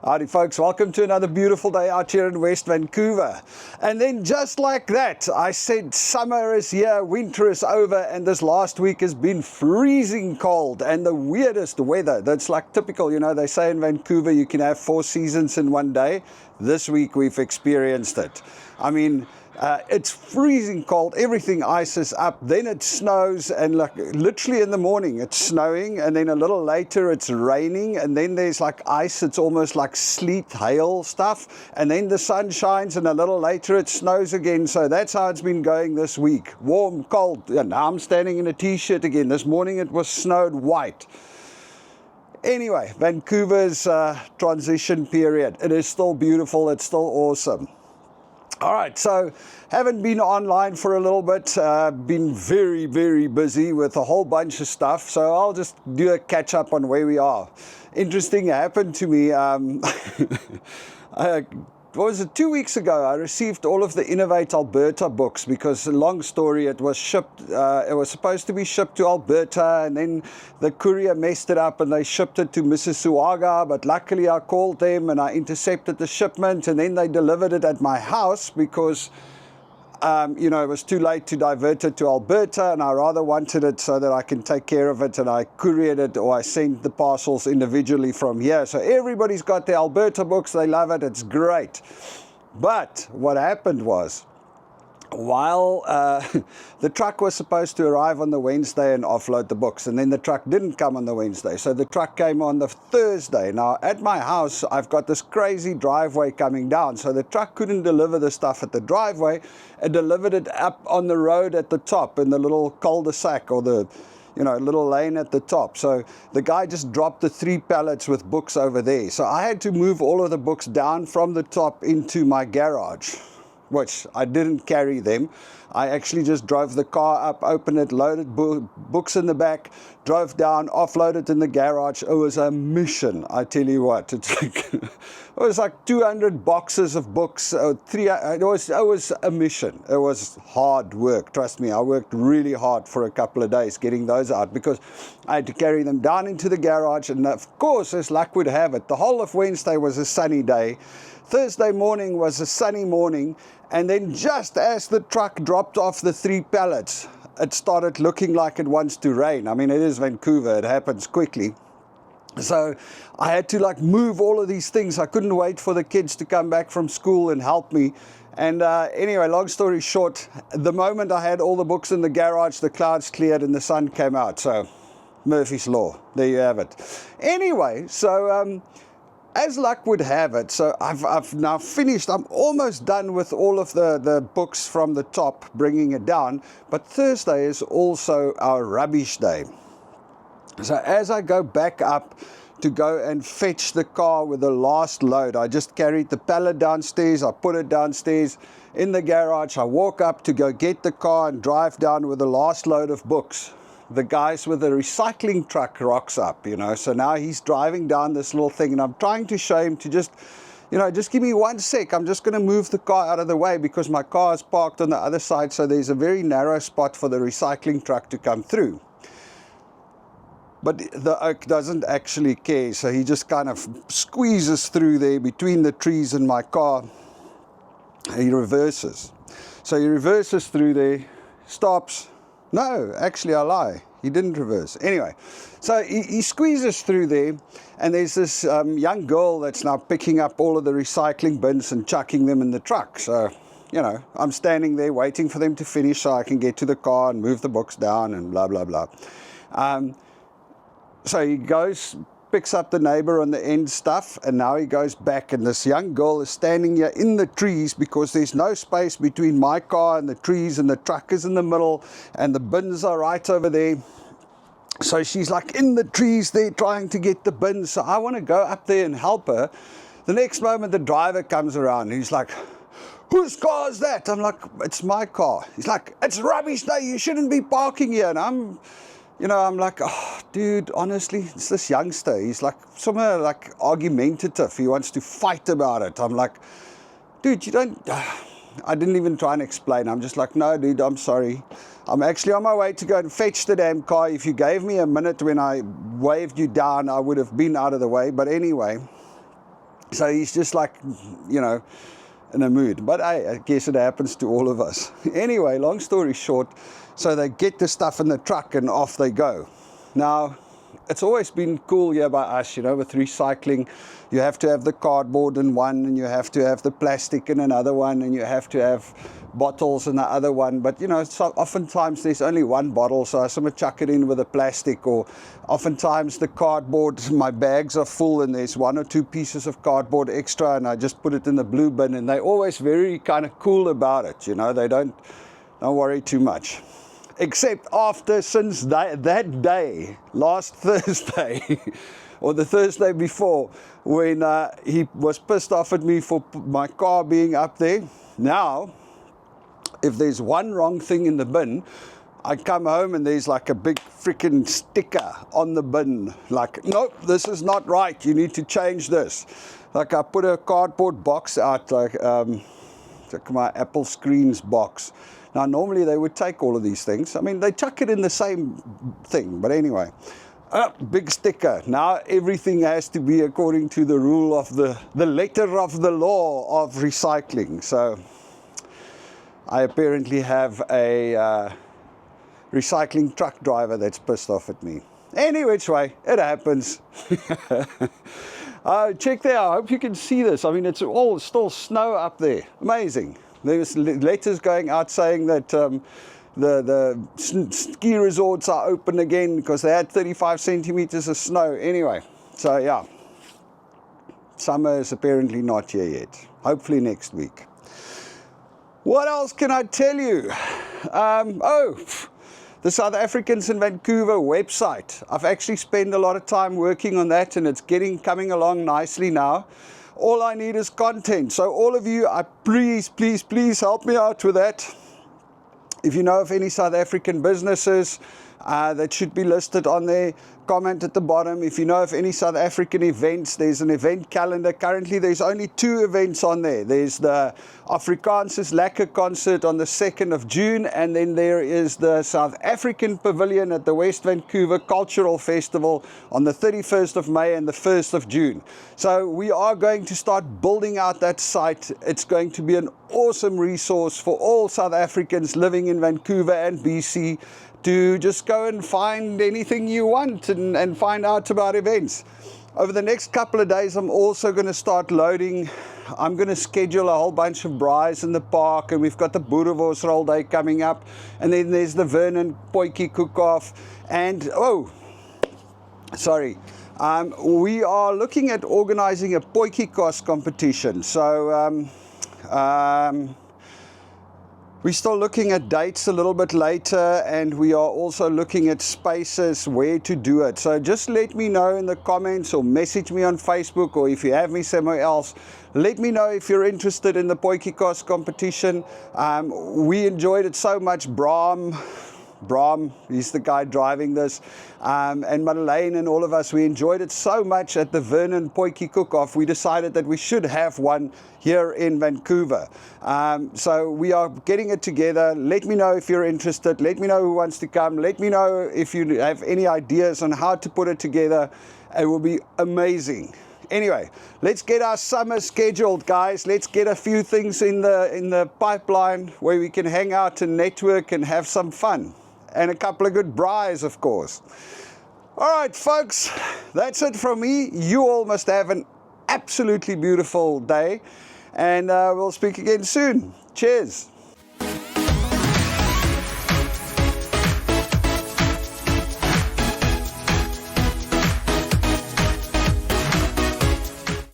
Howdy folks, welcome to another beautiful day out here in West Vancouver. And then just like that, I said summer is here, winter is over, and this last week has been freezing cold and the weirdest weather. That's like typical, you know, they say in Vancouver you can have 4 seasons in one day. This week we've experienced it. I mean, it's freezing cold, everything ices up, then it snows, and like literally in the morning it's snowing, and then a little later it's raining, and then there's like ice, it's almost like sleet, hail stuff, and then the sun shines, and a little later it snows again. So that's how it's been going this week. Warm, cold, and now I'm standing in a t-shirt again. This morning it was snowed white. Anyway, Vancouver's transition period. It is still beautiful, it's still awesome. All right, so haven't been online for a little bit, been very, very busy with a whole bunch of stuff, so I'll just do a catch up on where we are. Interesting happened to me, what was it, 2 weeks ago, I received all of the Innovate Alberta books because, long story, it was shipped, it was supposed to be shipped to Alberta, and then the courier messed it up and they shipped it to Mississauga, but luckily I called them and I intercepted the shipment, and then they delivered it at my house because you know, it was too late to divert it to Alberta, and I rather wanted it so that I can take care of it, and I couriered it, or I sent the parcels individually from here. So everybody's got the Alberta books, they love it, it's great. But what happened was, while the truck was supposed to arrive on the Wednesday and offload the books, and then the truck didn't come on the Wednesday, so the truck came on the Thursday. Now at my house I've got this crazy driveway coming down, so the truck couldn't deliver the stuff at the driveway. It delivered it up on the road at the top in the little cul-de-sac, or the, you know, little lane at the top. So the guy just dropped the 3 pallets with books over there, so I had to move all of the books down from the top into my garage, which I didn't carry them. I actually just drove the car up, opened it, loaded books in the back, drove down, offloaded in the garage. It was a mission, I tell you what. It was like 200 boxes of books. It was a mission. It was hard work, trust me. I worked really hard for a couple of days getting those out because I had to carry them down into the garage. And of course, as luck would have it, the whole of Wednesday was a sunny day. Thursday morning was a sunny morning, and then just as the truck dropped off the 3 pallets, it started looking like it wants to rain. I mean, it is Vancouver, it happens quickly. So I had to like move all of these things. I couldn't wait for the kids to come back from school and help me. And anyway, long story short, the moment I had all the books in the garage, the clouds cleared and the sun came out. So Murphy's Law, there you have it. Anyway, so as luck would have it, so I've now finished, I'm almost done with all of the books from the top, bringing it down, but Thursday is also our rubbish day. So as I go back up to go and fetch the car with the last load, I just carried the pallet downstairs, I put it downstairs in the garage, I walk up to go get the car and drive down with the last load of books. The guys with the recycling truck rocks up, you know, so now he's driving down this little thing, and I'm trying to show him to just, you know, just give me 1 sec. I'm just going to move the car out of the way because my car is parked on the other side, so there's a very narrow spot for the recycling truck to come through. But the oak doesn't actually care, so he just kind of squeezes through there between the trees and my car. He reverses. So he reverses through there, stops. No, actually I lie. He didn't reverse. Anyway, so he squeezes through there, and there's this young girl that's now picking up all of the recycling bins and chucking them in the truck. So, you know, I'm standing there waiting for them to finish so I can get to the car and move the books down and blah, blah, blah. So he goes, picks up the neighbor on the end stuff, and now he goes back, and this young girl is standing here in the trees because there's no space between my car and the trees, and the truck is in the middle and the bins are right over there. So she's like in the trees there trying to get the bins. So I want to go up there and help her. The next moment the driver comes around and he's like, "Whose car is that?" I'm like, "It's my car." He's like, "It's rubbish day, you shouldn't be parking here." And I'm like, "Oh, dude, honestly, it's this youngster. He's like somewhere like argumentative. He wants to fight about it." I'm like, "Dude, you don't..." I didn't even try and explain. I'm just like, "No, dude, I'm sorry. I'm actually on my way to go and fetch the damn car. If you gave me a minute when I waved you down, I would have been out of the way." But anyway, So he's just like, you know, in a mood. But I guess it happens to all of us. Anyway, long story short, so they get the stuff in the truck and off they go. Now, it's always been cool here by us, you know, with recycling. You have to have the cardboard in one, and you have to have the plastic in another one, and you have to have bottles in the other one. But, you know, so oftentimes there's only one bottle, so I somehow chuck it in with a plastic. Or oftentimes the cardboard, my bags are full and there's 1 or 2 pieces of cardboard extra, and I just put it in the blue bin, and they're always very kind of cool about it, you know. They don't worry too much. Except since that day, last Thursday, or the Thursday before, when he was pissed off at me for my car being up there. Now, if there's one wrong thing in the bin, I come home and there's like a big freaking sticker on the bin. Like, nope, this is not right. You need to change this. Like, I put a cardboard box out, like my Apple Screens box. Now, normally they would take all of these things. I mean, they chuck it in the same thing. But anyway, big sticker. Now everything has to be according to the rule of the letter of the law of recycling. So I apparently have a recycling truck driver that's pissed off at me. Any which way, it happens. Check there. I hope you can see this. I mean, it's all still snow up there. Amazing. There's letters going out saying that the ski resorts are open again because they had 35 centimeters of snow. Anyway, so yeah, summer is apparently not here yet. Hopefully next week. What else can I tell you? The South Africans in Vancouver website. I've actually spent a lot of time working on that, and it's coming along nicely now. All I need is content. So all of you, please help me out with that. If you know of any South African businesses that should be listed on there, comment at the bottom. If you know of any South African events, there's an event calendar. Currently, there's only 2 events on there. There's the Afrikaans Lekker concert on the 2nd of June, and then there is the South African Pavilion at the West Vancouver Cultural Festival on the 31st of May and the 1st of June. So we are going to start building out that site. It's going to be an awesome resource for all South Africans living in Vancouver and BC to just go and find anything you want and find out about events. Over the next couple of days, I'm also going to start loading. I'm going to schedule a whole bunch of braais in the park, and we've got the Boerewors Day coming up, and then there's the Vernon Potjiekos cook-off, and we are looking at organizing a Potjiekos competition. So we're still looking at dates a little bit later, and we are also looking at spaces where to do it. So just let me know in the comments or message me on Facebook, or if you have me somewhere else, let me know if you're interested in the Potjiekos competition. We enjoyed it so much. Bram, he's the guy driving this, and Madeleine and all of us, we enjoyed it so much at the Vernon Potjiekos cook-off, we decided that we should have one here in Vancouver. So we are getting it together. Let me know if you're interested. Let me know who wants to come. Let me know if you have any ideas on how to put it together. It will be amazing. Anyway, let's get our summer scheduled, guys. Let's get a few things in the pipeline where we can hang out and network and have some fun. And a couple of good braais, of course. All right, folks, that's it from me. You all must have an absolutely beautiful day, and we'll speak again soon. Cheers.